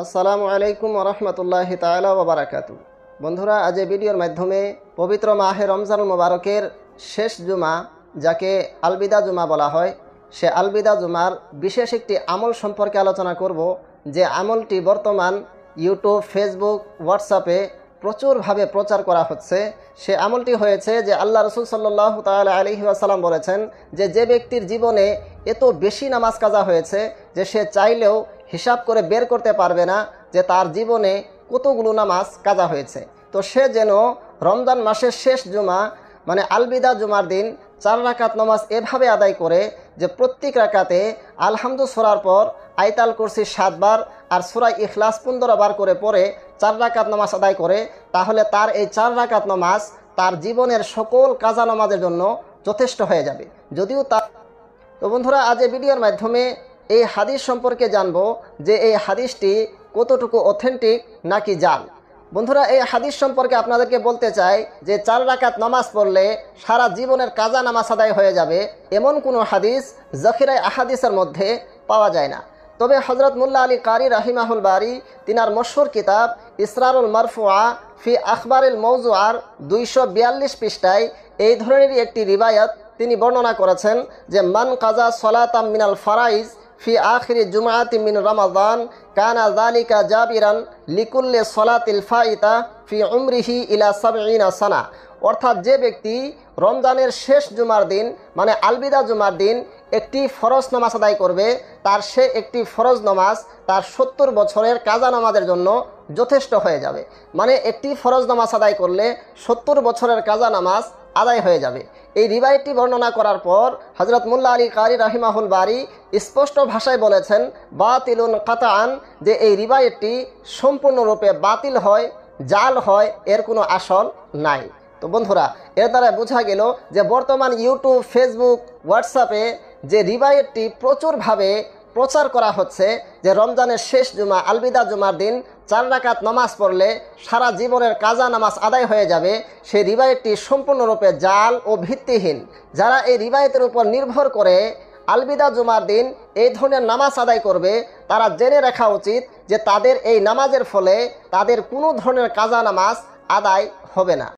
আসসালামু আলাইকুম ওরহমতুল্লাহি তাআলা ওয়া বারাকাতু। বন্ধুরা, আজ এই ভিডিওর মাধ্যমে পবিত্র মাহে রমজানুল মুবারকের শেষ জুমা, যাকে আলবিদা জুমা বলা হয়, সে আলবিদা জুমার বিশেষ একটি আমল সম্পর্কে আলোচনা করব, যে আমলটি বর্তমান ইউটিউব, ফেসবুক, হোয়াটসঅ্যাপে প্রচুরভাবে প্রচার করা হচ্ছে। সে আমলটি হয়েছে যে আল্লাহ রসুল সাল্লাল্লাহু তাআলা আলাইহি ওয়াসাল্লাম বলেছেন যে ব্যক্তির জীবনে এত বেশি নামাজ কাজা হয়েছে যে সে চাইলেও হিসাব করে বের করতে পারবে না যে তার জীবনে কতগুলো নামাজ কাজা হয়েছে। তো সে যেন রমজান মাসের শেষ জুমা মানে আলবিদা জুমার দিন 4 রাকাত নামাজ এভাবে আদায় করে যে প্রত্যেক রাকাতে আলহামদু সূরার পর আয়াতুল কুরসি 7 বার আর সূরা ইখলাস 15 বার করে পড়ে 4 রাকাত নামাজ আদায় করে, তাহলে তার এই 4 রাকাত নামাজ তার জীবনের সকল কাজা নামাজের জন্য যথেষ্ট হয়ে যাবে। যদিও তো বন্ধুরা, আজ এই ভিডিওর মাধ্যমে এই হাদিস সম্পর্কে জানবো যে এই হাদিসটি কতটুকু অথেন্টিক নাকি জাল। বন্ধুরা, এই হাদিস সম্পর্কে আপনাদেরকে বলতে চাই যে 4 রাকাত নামাজ পড়লে সারা জীবনের কাজা নামাজ আদায় হয়ে যাবে, এমন কোনো হাদিস জখিরায়ে আহাদিসের মধ্যে পাওয়া যায় না। তবে হযরত মুল্লা আলী কারি রাহিমাহুল বারি তিনার মশহুর কিতাব ইসরারুল মারফুআ ফি আখবারিল মওজুআর 242 পৃষ্ঠায় এই ধরনেরই একটি রিবায়াত তিনি বর্ণনা করেছেন যে মান কাজা সলাতাম মিনাল ফারাইজ ফি আখিরি জুমআতি মিন রমাদান কানা যালিকা জাবিরান লিকুল্লি সলাতিল ফাইতা ফি উমরিহি ইলা 70 সানা। অর্থাৎ যে ব্যক্তি রমজানের শেষ জুমার দিন মানে আলবিদা জুমার দিন একটি ফরজ নামাজ আদায় করবে, তার সে একটি ফরজ নামাজ তার 70 বছরের কাজা নামাজের জন্য যথেষ্ট হয়ে যাবে। মানে একটি ফরজ নামাজ আদায় করলে 70 বছরের কাজা নামাজ আদায় হয়ে যাবে। এই রিবায়াতটি বর্ণনা করার পর হযরত মুল্লা আলী কারি রাহিমাহুল বারি স্পষ্ট ভাষায় বলেছেন বাতিলুন কাতাআন, যে এই রিবায়াতটি সম্পূর্ণরূপে বাতিল হয়, জাল হয়, এর কোনো আসল নাই। তো বন্ধুরা, এর দ্বারা বোঝা গেল যে বর্তমান ইউটিউব, ফেসবুক, হোয়াটসঅ্যাপে যে রিবায়াতটি প্রচুরভাবে প্রচার করা হচ্ছে যে রমজানের শেষ জুমা আলবিদা জুমার দিন 4 রাকাত নামাজ পড়লে সারা জীবনের কাজা নামাজ আদায় হয়ে যাবে, সেই রিবায়াতটি সম্পূর্ণরূপে জাল ও ভিত্তিহীন। যারা এই রিবায়াতের উপর নির্ভর করে আলবিদা জুমার দিন এই ধরনের নামাজ আদায় করবে, তারা জেনে রাখা উচিত যে তাদের এই নামাজের ফলে তাদের কোনো ধরনের কাজা নামাজ আদায় হবে না।